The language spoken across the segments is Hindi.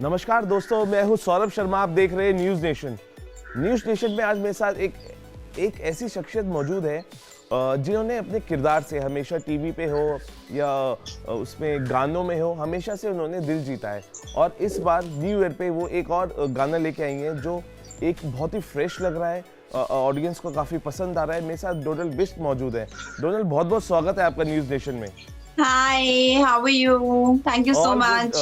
नमस्कार दोस्तों, मैं हूं सौरभ शर्मा। आप देख रहे हैं न्यूज़ नेशन। न्यूज़ नेशन में आज मेरे साथ एक ऐसी शख्सियत मौजूद है जिन्होंने अपने किरदार से हमेशा टीवी पे हो या उसमें गानों में हो, हमेशा से उन्होंने दिल जीता है। और इस बार न्यू ईयर पे वो एक और गाना लेके आई हैं जो एक बहुत ही फ्रेश लग रहा है, ऑडियंस को काफ़ी पसंद आ रहा है। मेरे साथ डोनल बिष्ट मौजूद है। डोनल, बहुत बहुत स्वागत है आपका न्यूज़ नेशन में। Hi, how are you? Thank you so much.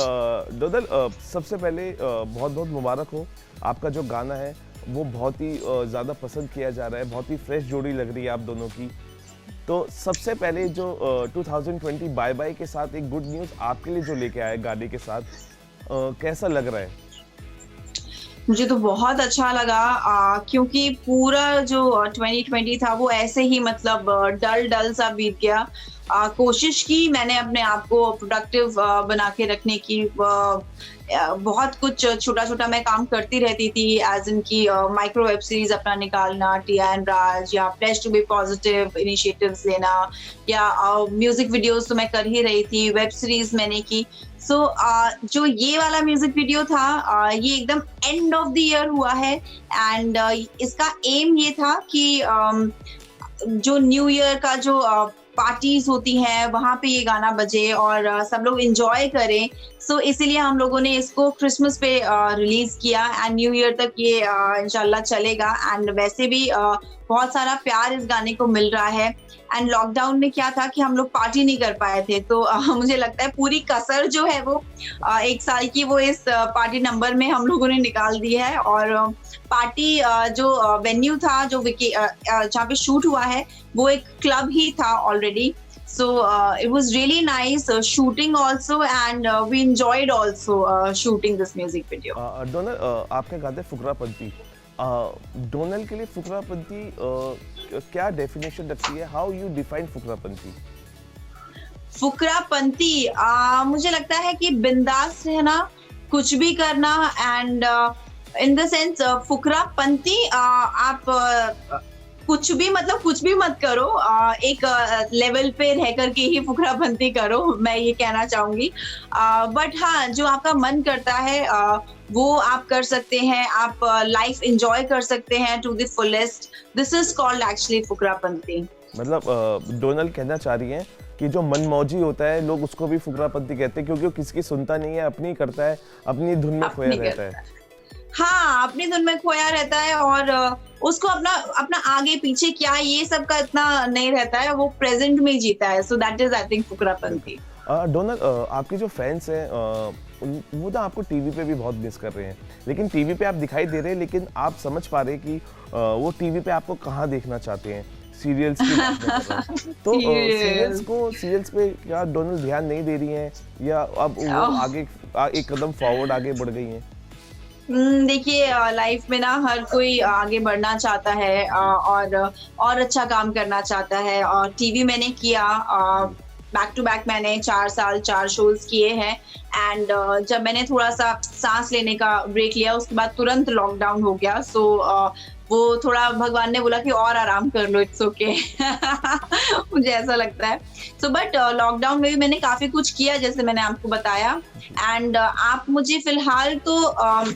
Donal, सबसे पहले बहुत बहुत मुबारक हो। आपका जो गाना है वो बहुत ही ज़्यादा पसंद किया जा रहा है, बहुत ही फ्रेश जोड़ी लग रही है आप दोनों की। तो सबसे पहले जो 2020 बाय बाय के साथ एक गुड न्यूज़ आपके लिए जो लेके आया गाने के साथ, कैसा लग रहा है? मुझे तो बहुत अच्छा लगा क्योंकि पूरा जो 2020 था वो ऐसे ही मतलब डल डल सा बीत गया। कोशिश की मैंने अपने आप को प्रोडक्टिव बना के रखने की। बहुत कुछ छोटा-छोटा मैं काम करती रहती थी, एज़ इन की माइक्रो वेब सीरीज़ अपना निकालना, टिया एंड राज, या pledge to be positive initiatives लेना, या म्यूज़िक वीडियोज़ तो मैं कर ही रही थी, वेब सीरीज़ मैंने की। सो जो ये वाला म्यूजिक वीडियो था, ये एकदम एंड ऑफ द ईयर हुआ है। एंड इसका एम ये था कि जो न्यू ईयर का जो पार्टीज होती हैं वहां पे ये गाना बजे और सब लोग एंजॉय करें। सो इसीलिए हम लोगों ने इसको क्रिसमस पे रिलीज किया एंड न्यू ईयर तक ये इंशाल्लाह चलेगा। एंड वैसे भी बहुत सारा प्यार इस गाने को मिल रहा है। एंड लॉकडाउन में क्या था कि हम लोग पार्टी नहीं कर पाए थे, तो मुझे लगता है पूरी कसर जो है वो एक साल की वो इस पार्टी नंबर में हम लोगों ने निकाल दी है। और पार्टी जो वेन्यू था, जो जहाँ पे शूट हुआ है, वो एक क्लब ही था already. So it was really nice shooting also, and we enjoyed also shooting this music video. Donal, आपके गाते फुकरापंती, डोनल के लिए फुकरापंती क्या डेफिनेशन रखती है? हाउ यू डिफाइन फुकरापंती? फुकरापंती मुझे लगता है कि बिंदास रहना, कुछ भी करना, एंड इन द सेंस फुकरापंती आप कुछ भी मतलब कुछ भी मत करो, एक लेवल पे रह करके ही फुकरापंती करो, मैं ये कहना चाहूंगी। बट हाँ, जो आपका मन करता है वो आप कर सकते हैं, आप लाइफ एंजॉय कर सकते हैं to the fullest. This is called actually फुकरापंती। मतलब डोनल कहना चाह रही हैं कि जो मनमौजी होता है लोग उसको भी फुकरापंती कहते हैं, क्योंकि वो किसी की सुनता नहीं है, अपनी करता है, अपनी धुन में खोया रहता है। हाँ, अपनी धुन में खोया रहता है और उसको अपना अपना आगे पीछे क्या ये सब का इतना नहीं रहता है, वो प्रेजेंट में जीता है। So that is I think फुकरापंती। डोनल, आपके जो फैंस हैं वो तो आपको टीवी पे भी बहुत मिस कर रहे हैं, लेकिन टीवी पे आप दिखाई दे रहे हैं, लेकिन आप समझ पा रहे कि वो टीवी पे आपको कहाँ देखना चाहते हैं? सीरियल्स की बात मैं कर रहा हूं। तो सीरियल्स पे क्या डोनल ध्यान नहीं दे रही हैं, या अब वो आगे एक कदम फॉरवर्ड आगे बढ़ गई हैं? देखिए, लाइफ में ना हर कोई आगे बढ़ना चाहता है और अच्छा काम करना चाहता है। और टीवी मैंने किया, बैक टू बैक मैंने 4 साल 4 शोज किए हैं। एंड जब मैंने थोड़ा सा सांस लेने का ब्रेक लिया, उसके बाद तुरंत लॉकडाउन हो गया। सो वो थोड़ा भगवान ने बोला कि और आराम कर लो, इट्स ओके। मुझे ऐसा लगता है। सो बट लॉकडाउन में भी मैंने काफी कुछ किया, जैसे मैंने आपको बताया। एंड आप मुझे फिलहाल तो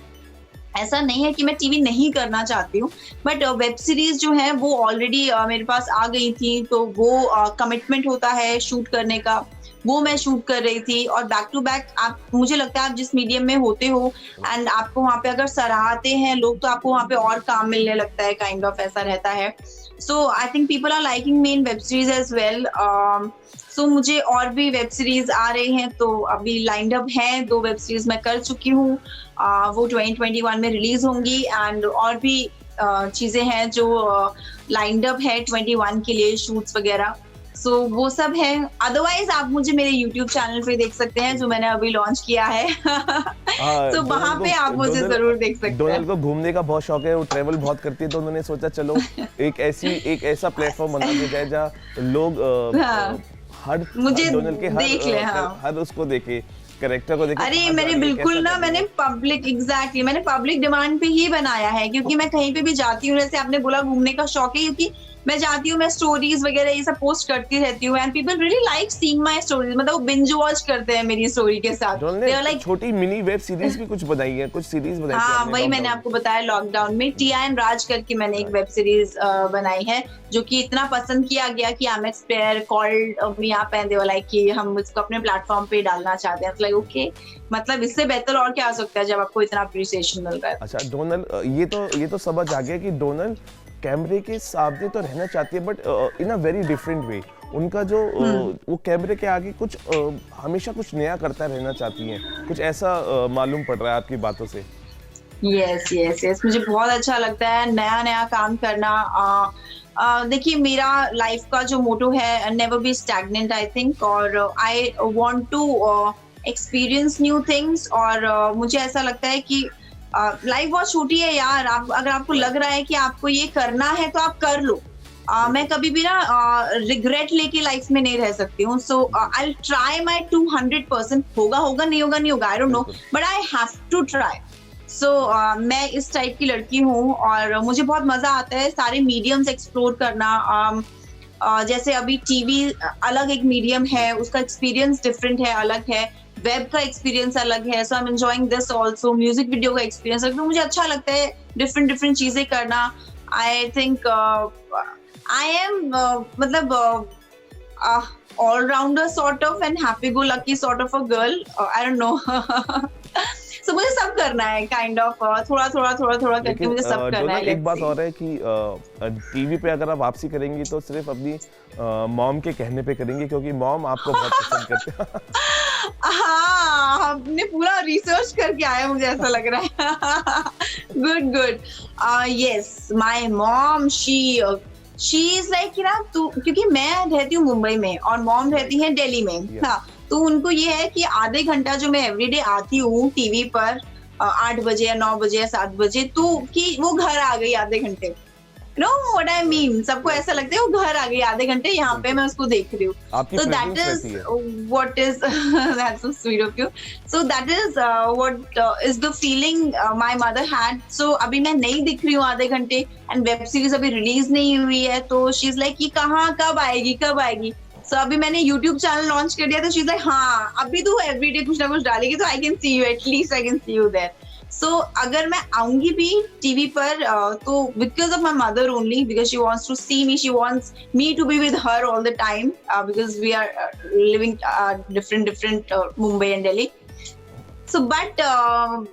ऐसा नहीं है कि मैं टीवी नहीं करना चाहती हूँ, बट वेब सीरीज जो है वो ऑलरेडी मेरे पास आ गई थी, तो वो कमिटमेंट होता है शूट करने का, वो मैं शूट कर रही थी। और बैक टू बैक आप, मुझे लगता है आप जिस मीडियम में होते हो एंड आपको वहाँ पे अगर सराहते हैं लोग, तो आपको वहाँ पे और काम मिलने लगता है, काइंड ऑफ ऐसा रहता है। So I think people are liking me in web series as well. So मुझे और भी वेब सीरीज आ रही हैं, तो अभी लाइंड अप है 2 वेब सीरीज मैं कर चुकी हूँ, वो 2021 में रिलीज होंगी। एंड और भी चीजें हैं जो लाइंड अप है 21 के लिए, शूट्स वगैरह। सो वो सब है। अदरवाइज आप मुझे मेरे YouTube चैनल पे देख सकते हैं, जो मैंने अभी लॉन्च किया है। तो वहाँ पे आप मुझे जरूर देख सकते हैं। डोनल को घूमने का बहुत शौक है, वो ट्रेवल बहुत करती है, तो उन्होंने सोचा चलो एक ऐसा प्लेटफॉर्म बना दिया जाए जहाँ लोग हर डोनल के हर उसको देखे, कैरेक्टर को देखे। अरे मैंने बिल्कुल ना, मैंने पब्लिक डिमांड पे ही बनाया है, क्योंकि मैं कहीं पे भी जाती हूँ, जैसे आपने बोला घूमने का शौक है, क्योंकि मैं जाती हूँ, मैं स्टोरीज वगैरह ये सब पोस्ट करती रहती हूँ and people really like seeing my stories, मतलब वो बिंज वॉच करते हैं मेरी स्टोरी के साथ। डोनल दे आर ने लाइक छोटी मिनी वेब सीरीज भी कुछ बनाई है, कुछ सीरीज बनाई थी हाँ, आपने वही मैंने लॉकडाउन में। आपको बताया लॉकडाउन में टिया एंड राज करके मैंने एक राइट। वेब सीरीज बनाई है, जो कि इतना पसंद किया गया कि MX player called me up and they were like कि हम इसको अपने प्लेटफॉर्म पे डालना चाहते हैं। लाइक ओके, मतलब इससे बेहतर और क्या हो सकता है जब आपको इतना अप्रिसिएशन मिल रहा है। अच्छा डोनल, ये तो समझ आ गया कि डोनल कैमरे के सामने तो रहना चाहती है but in a very different way. उनका जो वो कैमरे के आगे कुछ हमेशा कुछ नया करता रहना चाहती हैं, कुछ ऐसा मालूम पड़ रहा है आपकी बातों से। यस यस यस, मुझे बहुत अच्छा लगता है नया नया काम करना। देखिए मेरा लाइफ का जो मोटो है never be stagnant I think, और I want to experience new things. और मुझे ऐसा लगता है कि लाइफ बहुत छोटी है यार, आप अगर आपको लग रहा है कि आपको ये करना है तो आप कर लो। मैं कभी भी ना रिग्रेट लेके लाइफ में नहीं रह सकती हूँ। सो आई ट्राई माई 200%, होगा होगा नहीं होगा नहीं होगा, I don't know, but I have to try. So मैं इस टाइप की लड़की हूँ और मुझे बहुत मजा आता है सारे मीडियम्स एक्सप्लोर करना। जैसे अभी टीवी अलग एक मीडियम है, उसका एक्सपीरियंस डिफरेंट है, अलग है, वेब का एक्सपीरियंस अलग है। So I am enjoying this also, music video का एक्सपीरियंस अलग, तो मुझे अच्छा लगता है डिफरेंट डिफरेंट चीजें करना। आई थिंक आई एम मतलब all-rounder sort of and happy-go-lucky sort of a girl. I don't know. So मुझे सब करना है kind of, थोड़ा थोड़ा करके मुझे सब करना है। एक बात और है कि टीवी पे अगर आप वापसी करेंगी तो सिर्फ अपनी मॉम के कहने पे करेंगी, क्योंकि मॉम आपको बहुत पसंद करते हैं। हाँ, हमने पूरा रिसर्च करके आया, मुझे ऐसा लग रहा है। Good good. Yes, my mom she is like कि ना तू, क्योंकि मैं रहती हूँ मुंबई में और मॉम रहती है दिल्ली में। हाँ, तो उनको ये है कि आधे घंटा जो मैं एवरीडे आती हूँ टीवी पर 8 बजे या 9 बजे या 7 बजे, तो कि वो घर आ गई आधे घंटे। नो व्हाट आई मीन, सबको ऐसा लगता है वो घर आ गई आधे घंटे, यहाँ पे मैं उसको देख रही हूँ। तो that is what is that's so sweet of you. So that is what is the feeling my mother had. So अभी मैं नहीं दिख रही हूँ आधे घंटे एंड वेब सीरीज अभी रिलीज नहीं हुई है, तो शी इज लाइक कि कहाँ कब आएगी। सो अभी मैंने YouTube चैनल लॉन्च कर दिया, तो शी इज लाइक हाँ अभी तो एवरीडे कुछ ना कुछ डालेगी तो I can see you, at least I can see you there. So अगर मैं आऊंगी भी टीवी पर तो because of my mother only, because she wants to see me, she wants me to be with her all the time, because we are living different Mumbai and Delhi. So but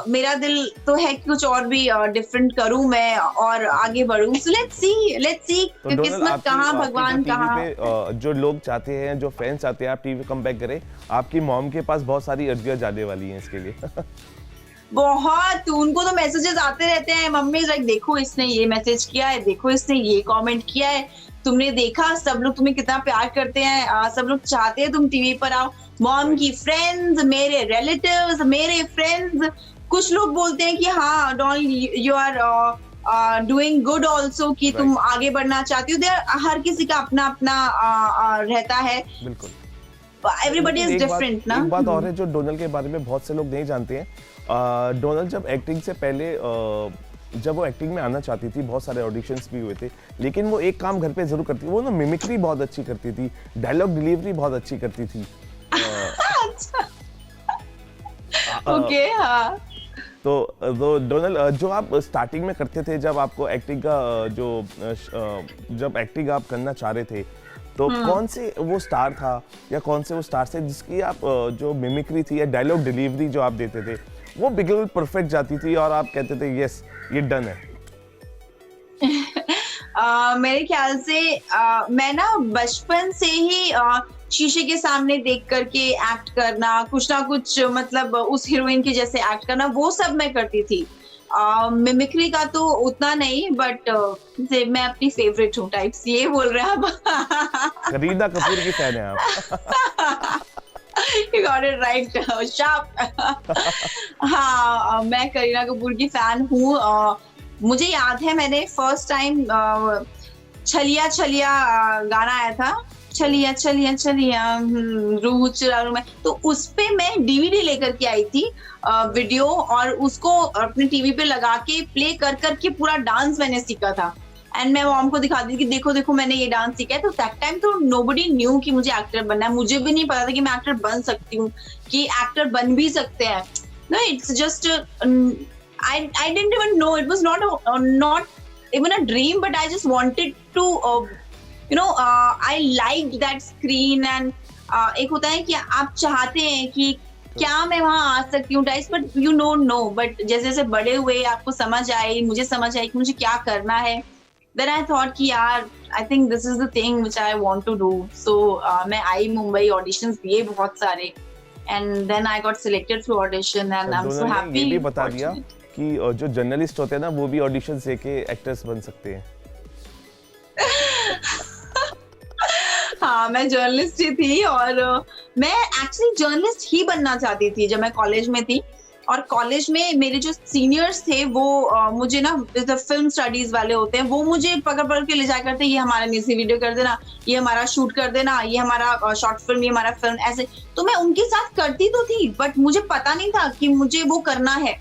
मेरा दिल तो है कि कुछ और भी डिफरेंट करूं मैं और आगे बढ़ूं। सो लेट्स सी तो किस्मत कहाँ, भगवान कहाँ। जो लोग चाहते हैं, जो फैंस चाहते हैं आप टीवी कम बैक करें, आपकी मॉम के पास बहुत सारी अर्जियां जाने वाली हैं इसके लिए। बहुत, उनको तो मैसेजेस आते रहते हैं, मम्मी लाइक देखो इसने ये मैसेज किया है, देखो इसने ये कमेंट किया है, तुमने देखा, सब लोग तुम्हें कितना प्यार करते हैं, सब लोग चाहते हैं तुम टीवी पर आओ। मॉम की फ्रेंड्स, मेरे रिलेटिव्स, मेरे फ्रेंड्स, कुछ लोग बोलते हैं कि हाँ done you are doing good also, कि तुम आगे बढ़ना चाहती हो। हर किसी का अपना अपना रहता है, बिल्कुल, एवरीबॉडी इज डिफरेंट ना। एक बात और है जो डोनल के बारे में बहुत से लोग नहीं जानते हैं। डोनल जब एक्टिंग से पहले जब वो एक्टिंग में आना चाहती थी, बहुत सारे ऑडिशंस भी हुए थे, लेकिन वो एक काम घर पे जरूर करती थी, वो ना मिमिक्री बहुत अच्छी करती थी, डायलॉग डिलीवरी बहुत अच्छी करती थी। ओके, हाँ। तो डोनल, जो आप स्टार्टिंग में करते थे, जब आपको एक्टिंग का जब एक्टिंग आप करना चाह रहे थे, तो कौन से वो स्टार था या कौन से वो स्टार से जिसकी आप जो मिमिक्री थी या डायलॉग डिलीवरी जो आप देते थे वो बिल्कुल परफेक्ट जाती थी और आप कहते थे यस ये डन है? मेरे ख्याल से मैं ना बचपन से ही शीशे के सामने देख करके एक्ट करना, कुछ ना कुछ मतलब उस हीरोइन के जैसे एक्ट करना, वो सब मैं करती थी। मिमिक्री का तो उतना नहीं, बट मैं अपनी फेवरेट हूँ टाइप्स, ये बोल रहे हैं आप। करीना कपूर की फैन है आप? You got it right, sharp। हाँ, मैं करीना कपूर की फैन हूँ। मुझे याद है मैंने फर्स्ट टाइम छलिया छलिया गाना आया था, छलिया छलिया छलिया रूह चुरा लूं मैं, तो उस पे मैं डीवीडी लेकर के आई थी वीडियो, और उसको अपने टीवी पे लगा के प्ले कर करके पूरा डांस मैंने सीखा था। एंड मैं मॉम को दिखाती थी कि देखो देखो मैंने ये डांस सीखा है। तो दैट टाइम तो नोबडी न्यू कि मुझे एक्टर बनना है, मुझे भी नहीं पता था कि मैं एक्टर बन सकती हूँ, कि एक्टर बन भी सकते हैं। No it's just I didn't even know, it was not even a dream, but I just wanted to I liked that screen and एक होता है कि आप चाहते हैं कि क्या मैं वहां आ सकती हूँ types, but you don't know. But जैसे जैसे बड़े हुए आपको समझ आई, मुझे समझ आई कि मुझे क्या करना है, देन आई थॉट कि यार I think this is the thing which I want to do. So मैं आई मुंबई, ऑडिशंस दिए बहुत सारे, and then I got selected through audition and I am so happy. ये भी बता दिया कि जो जर्नलिस्ट होते हैं ना वो भी ऑडिशंस देके एक्टर्स बन सकते हैं। हाँ, मैं जर्नलिस्ट ही थी, और मैं एक्चुअली जर्नलिस्ट ही बनना चाहती थी जब मैं कॉलेज में थी। और कॉलेज में मेरे जो सीनियर्स थे वो मुझे ना, जैसे फिल्म स्टडीज वाले होते हैं, वो मुझे पकड़ पकड़ के ले जाया करते, ये हमारा म्यूजिक वीडियो कर देना, ये हमारा शूट कर देना, ये हमारा शॉर्ट फिल्म, ये हमारा फिल्म, ऐसे। तो मैं उनके साथ करती तो थी, बट मुझे पता नहीं था कि मुझे वो करना है।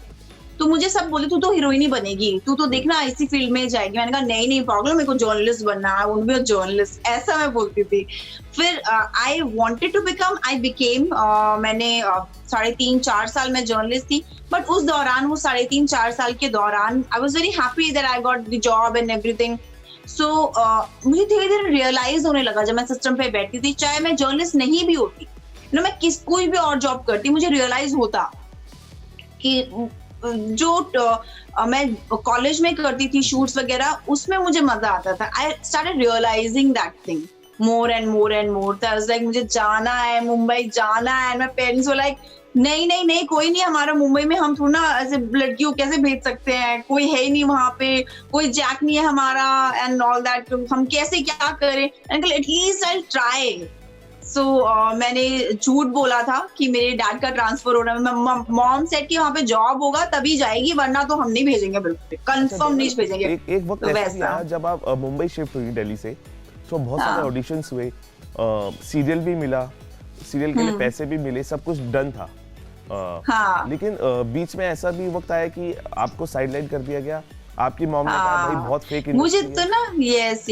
तो मुझे सब बोले तू तो हीरोइन ही बनेगी, तू तो देखना इसी फील्ड में जाएगी। मैंने कहा नहीं नहीं प्रॉब्लम, मेरे को जर्नलिस्ट बनना है, वो भी जर्नलिस्ट, ऐसा मैं बोलती थी। फिर I wanted to become, I became. मैंने 3.5-4 साल में जर्नलिस्ट थी, बट उस दौरान, वो 3.5-4 साल के दौरान, I was very happy that I got the job and everything. So मुझे धीरे धीरे रियलाइज होने लगा जब मैं सिस्टम पे बैठती थी, चाहे मैं जर्नलिस्ट नहीं भी होती, मैं कोई भी और जॉब करती, मुझे रियलाइज होता कि जो मैं कॉलेज में करती थी शूट्स वगैरह, उसमें मुझे मजा आता था। I started realizing that thing more and more and more. Like मुझे जाना है, मुंबई जाना है। माय पेरेंट्स वर लाइक नहीं नहीं नहीं, कोई नहीं हमारा मुंबई में, हम थोड़ा ना ऐसे लड़कियों कैसे भेज सकते हैं, कोई है ही नहीं वहां पे, कोई जैक नहीं है हमारा एंड ऑल दैट, हम कैसे क्या करें। At least I try. सो मैंने झूठ बोला था कि मेरे डैड का ट्रांसफर हो रहा है। मॉम सेड कि वहाँ पे जॉब होगा तभी जाएगी, वरना तो हम नहीं भेजेंगे, बिल्कुल कंफर्म नहीं भेजेंगे। एक वक्त तो ऐसा भी आया जब आप मुंबई शिफ्ट हुई दिल्ली से, तो बहुत सारे ऑडिशंस हुए, सीरियल भी मिला, सीरियल के लिए पैसे भी मिले, सब कुछ डन था। लेकिन बीच में ऐसा भी वक्त आया कि आपको साइडलाइन कर दिया गया। आपकी मॉम ने कहा भाई बहुत फेक मुझे तो ना यस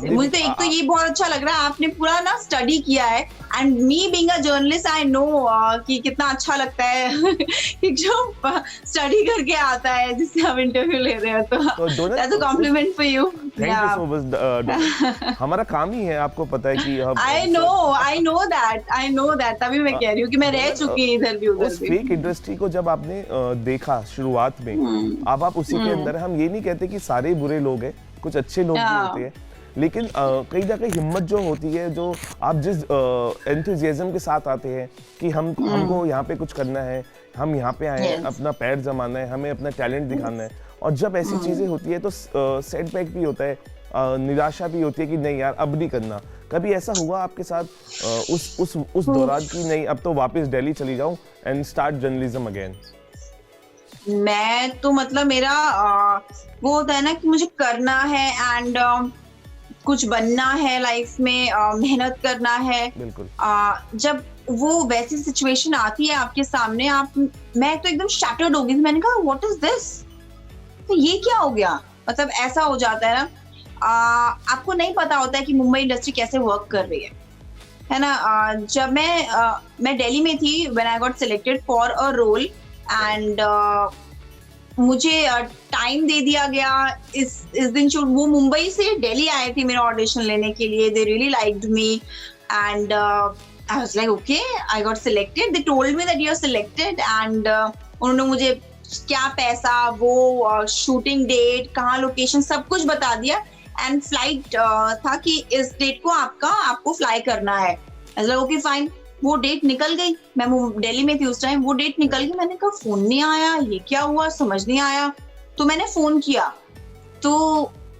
मुझे तो एक तो ये बहुत अच्छा लग रहा है, आपने पूरा ना स्टडी किया है, and me being a journalist I know कि कितना अच्छा लगता है कि जो स्टडी करके आता है जिससे हम इंटरव्यू ले रहे हैं, तो that's a compliment for you. Thank you so much. हमारा काम ही है, आपको पता है कि हम आई नो दैट तभी मैं कह रही हूँ कि मैं रह चुकी इधर भी उधर भी। फेक इंडस्ट्री को जब आपने देखा शुरुआत में, अब आप उसी के अंदर, हम ये नहीं कहते कि सारे बुरे लोग हैं, कुछ अच्छे लोग भी होते हैं, लेकिन कहीं ना कहीं हिम्मत जो होती है, जो आप जिस एंथुसियाज्म के साथ आते हैं कि हमको यहाँ पे कुछ करना है, हम यहाँ पे आए हैं, अपना पैर जमाना है, हमें अपना टैलेंट दिखाना है, और जब ऐसी चीजें होती है तो सेटबैक भी होता है, निराशा भी होती है कि नहीं यार अब नहीं करना। कभी ऐसा हुआ आपके साथ उस दौरान कि नहीं अब तो वापस दिल्ली चली जाऊं एंड स्टार्ट जर्नलिज्म अगेन? मैं तो मतलब मेरा वो होता है ना कि मुझे करना है एंड कुछ बनना है लाइफ में, मेहनत करना है। बिल्कुल। जब वो वैसी सिचुएशन आती है आपके सामने, मैं तो एकदम शैटर्ड हो गई। मैंने कहा व्हाट इज दिस, तो ये क्या हो गया, मतलब ऐसा हो जाता है ना। आपको नहीं पता होता है कि मुंबई इंडस्ट्री कैसे वर्क कर रही है ना। जब मैं दिल्ली में थी when I got selected for a role, and मुझे टाइम दे दिया गया इस दिन शूट। वो मुंबई से दिल्ली आए थे मेरा ऑडिशन लेने के लिए, they really liked me and I was like okay I got selected, they told me that you are selected, and उन्होंने मुझे क्या पैसा, वो शूटिंग डेट, कहाँ लोकेशन, सब कुछ बता दिया। एंड फ्लाइट था कि इस डेट को आपको फ्लाई करना है। ओके फाइन, वो डेट निकल गई। मैं दिल्ली में थी उस टाइम, वो डेट निकल गई। मैंने कहा फोन नहीं आया, ये क्या हुआ, समझ नहीं आया। तो मैंने फोन किया, तो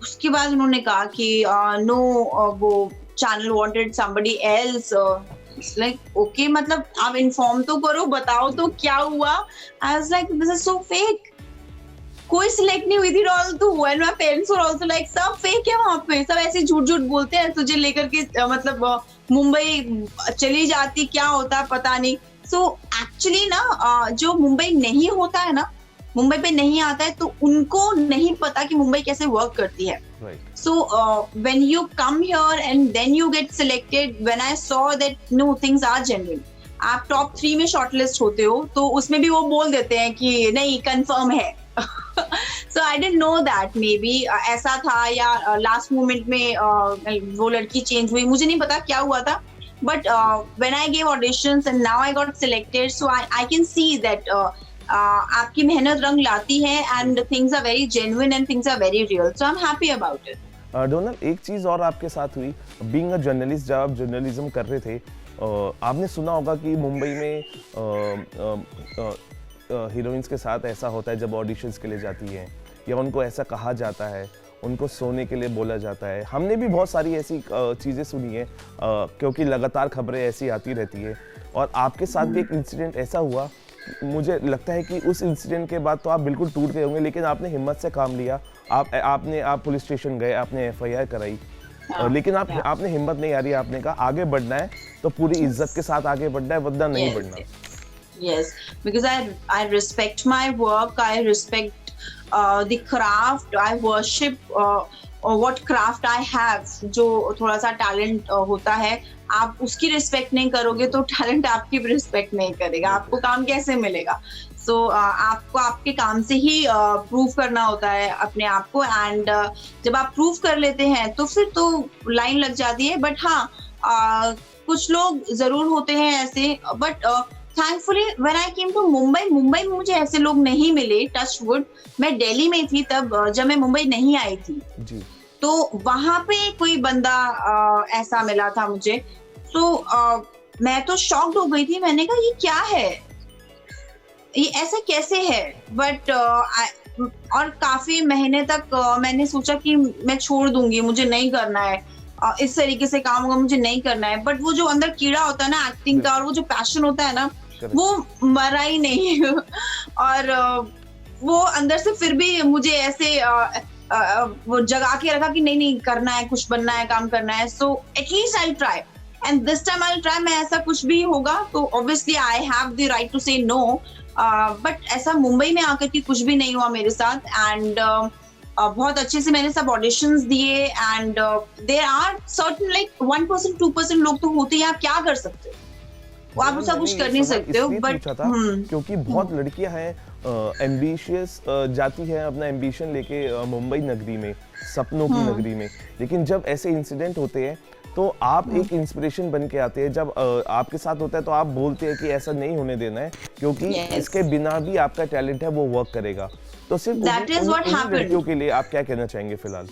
उसके बाद उन्होंने कहा कि नो वो channel wanted somebody else. Like okay, मतलब आप इन्फॉर्म तो करो, बताओ तो क्या हुआ। आई was like this is so fake, कोई सिलेक्ट नहीं हुई थी रॉल तो, and my parents were also like सब फेक है वहां पे, सब ऐसे झूठ झूठ बोलते हैं, तुझे लेकर के मतलब मुंबई चली जाती क्या होता पता नहीं। सो एक्चुअली ना जो मुंबई नहीं होता है ना, मुंबई पे नहीं आता है तो उनको नहीं पता कि मुंबई कैसे वर्क करती है. Right. So when you come here and then you get selected, when I saw that no things are genuine, आप टॉप 3 में शॉर्टलिस्ट होते हो तो उसमें भी वो बोल देते हैं कि नहीं कंफर्म है. So I didn't know that maybe ऐसा था या लास्ट मोमेंट में वो लड़की चेंज हुई, मुझे नहीं पता क्या हुआ था. But when I gave auditions and now I got selected, so I can see that आपकी मेहनत रंग लाती है and things are very genuine and things are very real. So I'm happy about it. Donal, एक चीज और आपके साथ हुई, बीइंग अ जर्नलिस्ट, जब आप जर्नलिज्म कर रहे थे, आपने सुना होगा कि मुंबई में हीरोइंस के साथ ऐसा होता है जब ऑडिशंस के लिए जाती हैं, या उनको ऐसा कहा जाता है, उनको सोने के लिए बोला जाता है. हमने भी बहुत सारी ऐसी चीज़ें सुनी है, क्योंकि लगातार खबरें ऐसी आती रहती है. और आपके साथ भी एक इंसिडेंट ऐसा हुआ, मुझे लगता है कि उस इंसिडेंट के बाद तो आप बिल्कुल टूट गए होंगे, लेकिन आपने हिम्मत से काम लिया. आप पुलिस स्टेशन गए, आपने FIR कराई, लेकिन आपने हिम्मत नहीं हारी. आपने कहा आगे बढ़ना है तो पूरी इज्जत के साथ आगे बढ़ना है, वरना नहीं बढ़ना. Yes, because I respect my work. I respect the craft. I worship what craft I have. जो थोड़ा सा टैलेंट होता है, आप उसकी रिस्पेक्ट नहीं करोगे तो टैलेंट आपकी भी रिस्पेक्ट नहीं करेगा. आपको काम कैसे मिलेगा? So आपको आपके काम से ही प्रूव करना होता है अपने आप को. एंड जब आप प्रूव कर लेते हैं तो फिर तो लाइन लग जाती है. बट हाँ, कुछ लोग जरूर होते हैं ऐसे. But thankfully when I came to Mumbai में मुझे ऐसे लोग नहीं मिले. Touch wood. मैं दिल्ली में थी तब, जब मैं मुंबई नहीं आई थी जी. तो वहां पे कोई बंदा ऐसा मिला था मुझे. तो मैं तो शॉक्ड हो गई थी. मैंने कहा ये क्या है, ये ऐसा कैसे है. बट और काफी महीने तक मैंने सोचा कि मैं छोड़ दूंगी, मुझे नहीं करना है, इस तरीके से काम होगा, मुझे नहीं करना है. बट वो जो अंदर कीड़ा होता है ना एक्टिंग का, और वो जो पैशन होता है ना, वो मरा ही नहीं. और वो अंदर से फिर भी मुझे ऐसे वो जगा के रखा कि नहीं करना है, कुछ बनना है, काम करना है. So at least I try and this time I try. मैं ऐसा कुछ भी होगा तो obviously I have the right to say no. But ऐसा मुंबई में आकर के कुछ भी नहीं हुआ मेरे साथ. एंड बहुत अच्छे से मैंने सब ऑडिशंस दिए. And there are certain like 1% 2% लोग तो होते हैं, आप क्या कर सकते हो, आप उसका कुछ कर नहीं सकते हो. बट क्योंकि बहुत लड़कियां हैं एम्बिशियस, जाती हैं अपना एम्बिशन लेके मुंबई नगरी में, सपनों की नगरी में. लेकिन जब ऐसे इंसिडेंट होते हैं तो आप एक इंस्पिरेशन बन के आते हैं. जब आपके साथ होता है तो आप बोलते हैं कि ऐसा नहीं होने देना है, क्योंकि इसके बिना भी आपका टैलेंट है वो वर्क करेगा. तो सिर्फ उन लड़कियों के लिए आप क्या कहना चाहेंगे फिलहाल?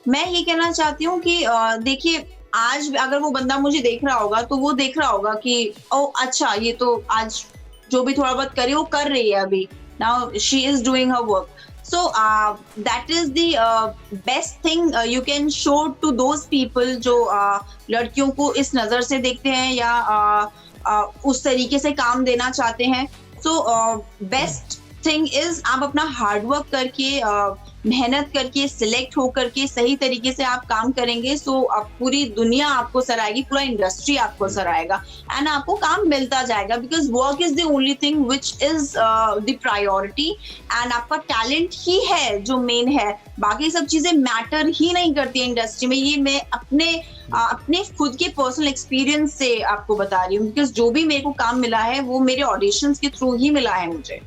मैं ये कहना चाहती हूँ कि देखिए, आज अगर वो बंदा मुझे देख रहा होगा तो वो देख रहा होगा कि ओ अच्छा, ये तो आज जो भी थोड़ा बहुत करी वो कर रही है अभी. Now she is doing her work. So that is the best thing you can show to those people जो लड़कियों को इस नजर से देखते हैं या उस तरीके से काम देना चाहते हैं. So best thing is आप अपना हार्ड वर्क करके, मेहनत करके, सिलेक्ट होकर के सही तरीके से आप काम करेंगे. सो अब पूरी दुनिया आपको सराहेगी, पूरा इंडस्ट्री आपको सराहेगा एंड आपको काम मिलता जाएगा. Because work is the only thing which is the priority. And आपका टैलेंट ही है जो मेन है, बाकी सब चीजें मैटर ही नहीं करती है इंडस्ट्री में. ये मैं अपने खुद के पर्सनल एक्सपीरियंस से आपको बता रही हूँ. बिकॉज जो भी मेरे को काम मिला है वो मेरे ऑडिशंस के थ्रू ही मिला है मुझे.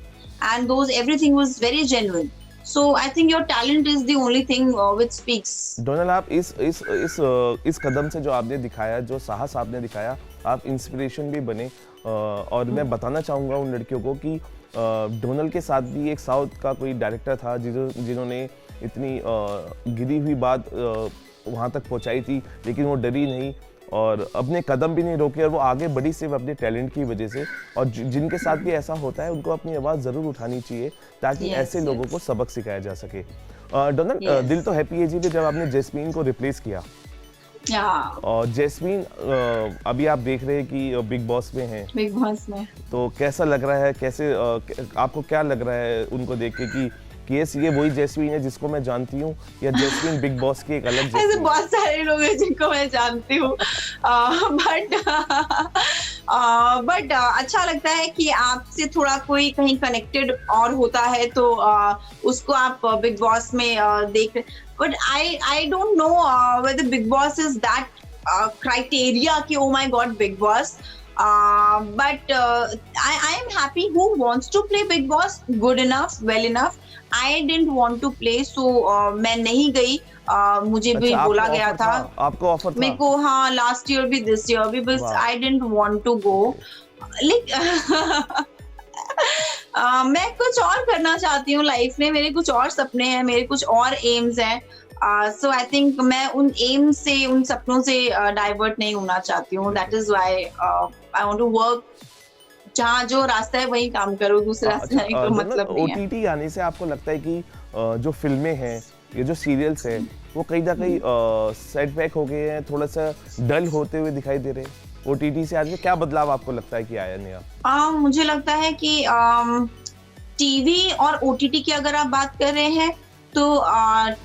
And those everything was very genuine. So I think your talent is the only thing which speaks. Donal, आप इस कदम से जो आपने दिखाया, जो साहस आपने दिखाया, आप इंस्पिरेशन भी बने. और मैं बताना चाहूँगा उन लड़कियों को कि डोनल के साथ भी एक साउथ का कोई डायरेक्टर था जिन्होंने इतनी गिरी हुई बात वहाँ तक पहुँचाई थी, लेकिन वो डरी नहीं और अपने कदम भी नहीं रोके, और वो आगे बढ़ी सिर्फ अपने टैलेंट की वजह से. और जिनके साथ भी ऐसा होता है उनको अपनी आवाज़ ज़रूर उठानी चाहिए ताकि ऐसे लोगों को सबक सिखाया जा सके. डोनल, दिल तो हैप्पी है जी भी जब आपने जैस्मीन को रिप्लेस किया. और जैस्मीन अभी आप देख रहे हैं कि बिग बॉस में हैं. बिग बॉस में तो कैसा लग रहा है, कैसे आपको क्या लग रहा है उनको देख के कि कि ये वही जैस्मीन है जिसको मैं जानती हूँ, या जैस्मीन बिग बॉस की एक अलग ऐसे जैस्मीन है? बहुत सारे लोग हैं जिनको मैं जानती हूँ, बट अच्छा लगता है कि आपसे थोड़ा कोई कहीं कनेक्टेड और होता है तो उसको आप बिग बॉस में देख, but I don't know whether big boss is that criteria कि oh my god big boss, but I am happy who wants to play big boss, good enough, well enough. I didn't want to play, so मैं नहीं गई, मुझे भी अच्छा, बोला आपको गया ऑफर था, आपको ऑफर था? मेरे को, हाँ, लास्ट ईयर भी दिस ईयर भी, बस वाह। I didn't want to go, मैं कुछ और करना चाहती हूँ लाइफ में, मेरे कुछ और सपने हैं, मेरे कुछ और एम्स हैं, सो आई थिंक मैं उन एम से, उन सपनों से डाइवर्ट नहीं होना चाहती हूँ, that is why I want to work, जहाँ जो रास्ता है वही काम करो, दूसरे रास्ते जाने का मतलब नहीं है। ओटीटी आने से आपको लगता है कि जो फिल्में हैं, ये जो सीरियल्स हैं, वो कहीं ना कहीं सेटबैक हो गए हैं, थोड़ा सा डल होते हुए दिखाई दे रहे हैं? ओटीटी से आज में क्या बदलाव आपको लगता है कि आया नया? मुझे लगता है कि टीवी और ओटीटी की अगर आप बात कर रहे हैं तो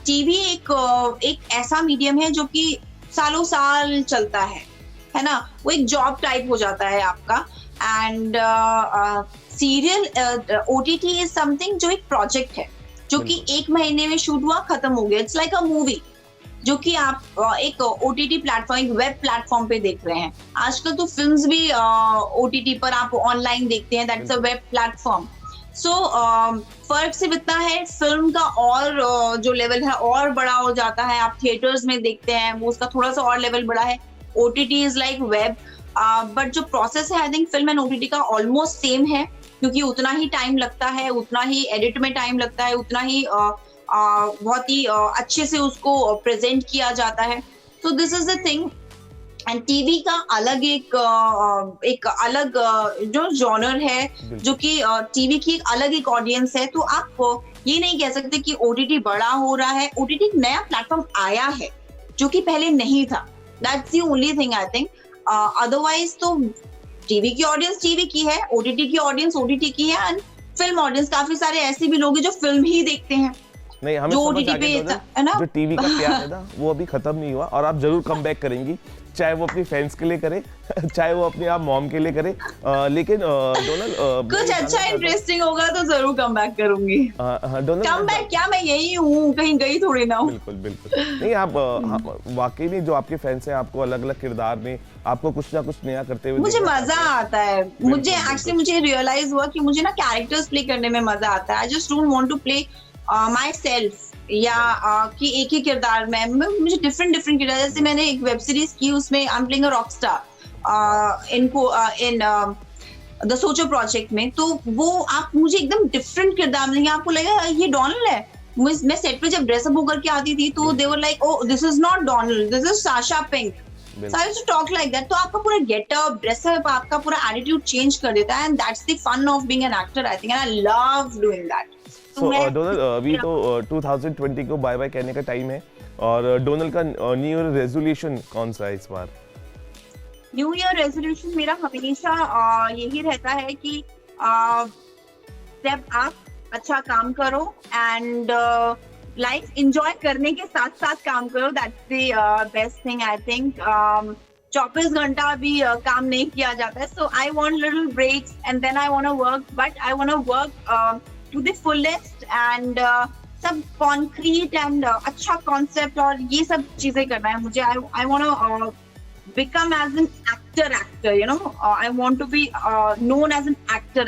टीवी एक ऐसा मीडियम है जो कि सालों साल चलता है ना, वो एक जॉब टाइप हो जाता है आपका, and serial OTT is something जो एक प्रोजेक्ट है, जो कि एक महीने में शूट हुआ, खत्म हो गया, इट्स लाइक अ मूवी, जो कि आप एक ओटीटी प्लेटफॉर्म, एक वेब प्लेटफॉर्म पे देख रहे हैं। आजकल तो फिल्म्स भी ओटीटी पर आप ऑनलाइन देखते हैं, दैट्स अ वेब प्लेटफॉर्म। सो फर्क सिर्फ इतना है, फिल्म का और जो लेवल है और बड़ा हो जाता है, आप थिएटर्स में देखते हैं, वो उसका थोड़ा सा और लेवल बड़ा है। OTT is like web, but जो प्रोसेस है I think film and OTT का ऑलमोस्ट सेम है, क्योंकि उतना ही टाइम लगता है, उतना ही एडिट में टाइम लगता है, उतना ही बहुत ही अच्छे से उसको प्रेजेंट किया जाता है। तो this is the thing, and TV का अलग एक अलग जो जॉनर है, जो कि टीवी की एक अलग एक ऑडियंस है। तो आप ये नहीं कह सकते कि ओटीटी बड़ा हो रहा है, ओटीटी एक नया प्लेटफॉर्म आया है जो कि पहले नहीं था, that's the only thing I think. Otherwise तो टीवी की ऑडियंस टीवी की है, ओटीटी की ऑडियंस ओटीटी की है, एंड फिल्म ऑडियंस काफी सारे ऐसे भी लोग हैं जो फिल्म ही देखते हैं। नहीं, हमें जो समझ आ OTT पे गया है ना? जो टीवी का प्यार है ना, वो अभी खत्म नहीं हुआ, और आप जरूर कम बैक करेंगी, चाहे वो अपनी फैंस के लिए करे चाहे वो अपनी आप मॉम के लिए करे, लेकिन डोनल कुछ अच्छा इंटरेस्टिंग होगा तो जरूर कम बैक करूंगी। डोनल कम बैक क्या, मैं यही हूँ, कहीं गई थोड़ी ना हूँ। बिल्कुल बिल्कुल नहीं, आप वाकई में जो आपके फैंस हैं, आपको अलग अलग किरदार में आपको कुछ ना कुछ नया करते हुए मुझे देखना मजा चाहते हैं। आता है, मुझे बिल्कुल। एक्चुअली मुझे रियलाइज हुआ कि मुझे ना कैरेक्टर्स प्ले करने में मजा आता है। I just don't want to play myself, या कि एक ही किरदार में, मुझे डिफरेंट किरदार, जैसे मैंने एक वेब सीरीज की, उसमें I am playing a rock star in the सोचो प्रोजेक्ट में, तो वो आप मुझे एकदम डिफरेंट किरदार मिलेंगे, आपको लगेगा ये डोनाल्ड है। मैं सेट पे जब ड्रेसअप होकर के आती थी तो they were like, oh this is not Donald, this is Sasha Pink, so I used to talk like that। तो आपका पूरा गेटअप, ड्रेसअप, आपका पूरा एटीट्यूड चेंज कर देता है, and that's the fun of being an actor I think, and I love doing that. So Donal, अभी तो 2020 को बाय बाय कहने का टाइम है, और डोनल का न्यू ईयर रेजोल्यूशन कौन सा है इस बार? न्यू ईयर रेजोल्यूशन मेरा हमेशा यही रहता है कि जब आप अच्छा काम करो एंड लाइफ एंजॉय करने के साथ साथ काम करो, that's the best thing I think. 24 घंटा भी काम नहीं किया जाता है, so I want little breaks and then I want to work, but I want to work to the fullest, and सब कॉन्क्रीट एंड अच्छा कॉन्सेप्ट और ये सब चीजें करना है मुझे। I want to become as an actor, you know, I want to be known as an actor।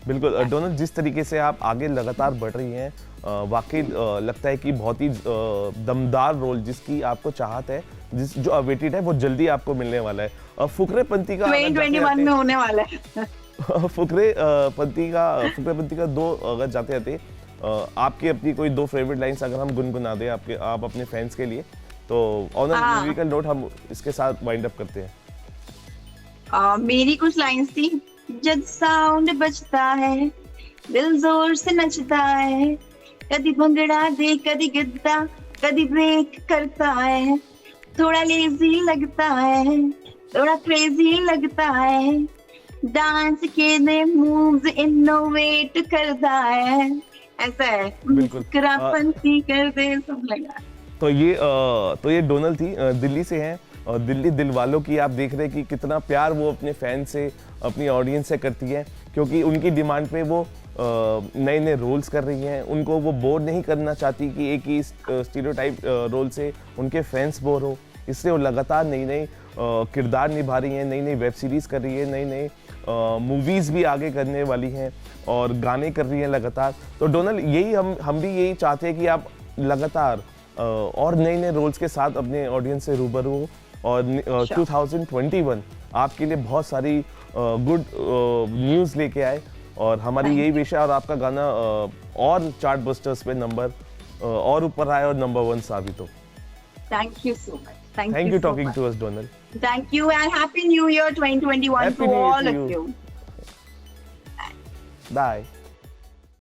बिल्कुल डोनल, जिस तरीके से आप आगे लगातार बढ़ रही हैं, वाकई लगता है कि बहुत ही दमदार रोल जिसकी आपको चाहत है, जिस जो अवेटेड है, वो जल्दी आपको मिलने वाला है। फुकरे पंती का 2021 में होने वाला है। फुकरे पंती का दो अगर जाते जाते आपकी अपनी कोई दो फेवरेट लाइंस अगर हम गुनगुना दें आप अपने फैंस के लिए, तो ऑन अ म्यूजिकल नोट हम इसके साथ वाइंड अप करते हैं। मेरी कुछ लाइंस थी, जब साउंड बजता है दिल जोर से नचता है, कदी भंगड़ा दे कदी गिद्दा कदी ब्रेक करता है, थोड़ा लेजी लगता है थोड़ा क्रेजी लगता है, डांस के ने मूव्स इनोवेट करता है, ऐसा है, बिल्कुल। मुस्कुरापंती कर दे सब लगा। तो ये डोनल थी, दिल्ली से हैं, और दिल्ली दिल वालों की आप देख रहे हैं कि कितना प्यार वो अपने फैन से, अपनी ऑडियंस से करती है, क्योंकि उनकी डिमांड पे वो नए नए रोल्स कर रही हैं। उनको वो बोर नहीं करना चाहती कि एक ही स्टीरियोटाइप रोल से उनके फैंस बोर हो, इसलिए वो लगातार नई नई किरदार निभा रही हैं, नई नई वेब सीरीज़ कर रही है, नई नई मूवीज़ भी आगे करने वाली हैं, और गाने कर रही हैं लगातार। तो डोनल, यही हम भी यही चाहते हैं कि आप लगातार और नए नए रोल्स के साथ अपने ऑडियंस से रूबरू हो, और 2021 आपके लिए बहुत सारी गुड न्यूज़ लेके आए, और हमारी यही विश है, और आपका गाना और चार्ट बस्टर्स पे नंबर और ऊपर आए और नंबर 1 साबित हो। Thank you so much. Thank you talking to us, Donal. Thank you and Happy New Year 2021 Happy to New Year all to of you. you. Bye.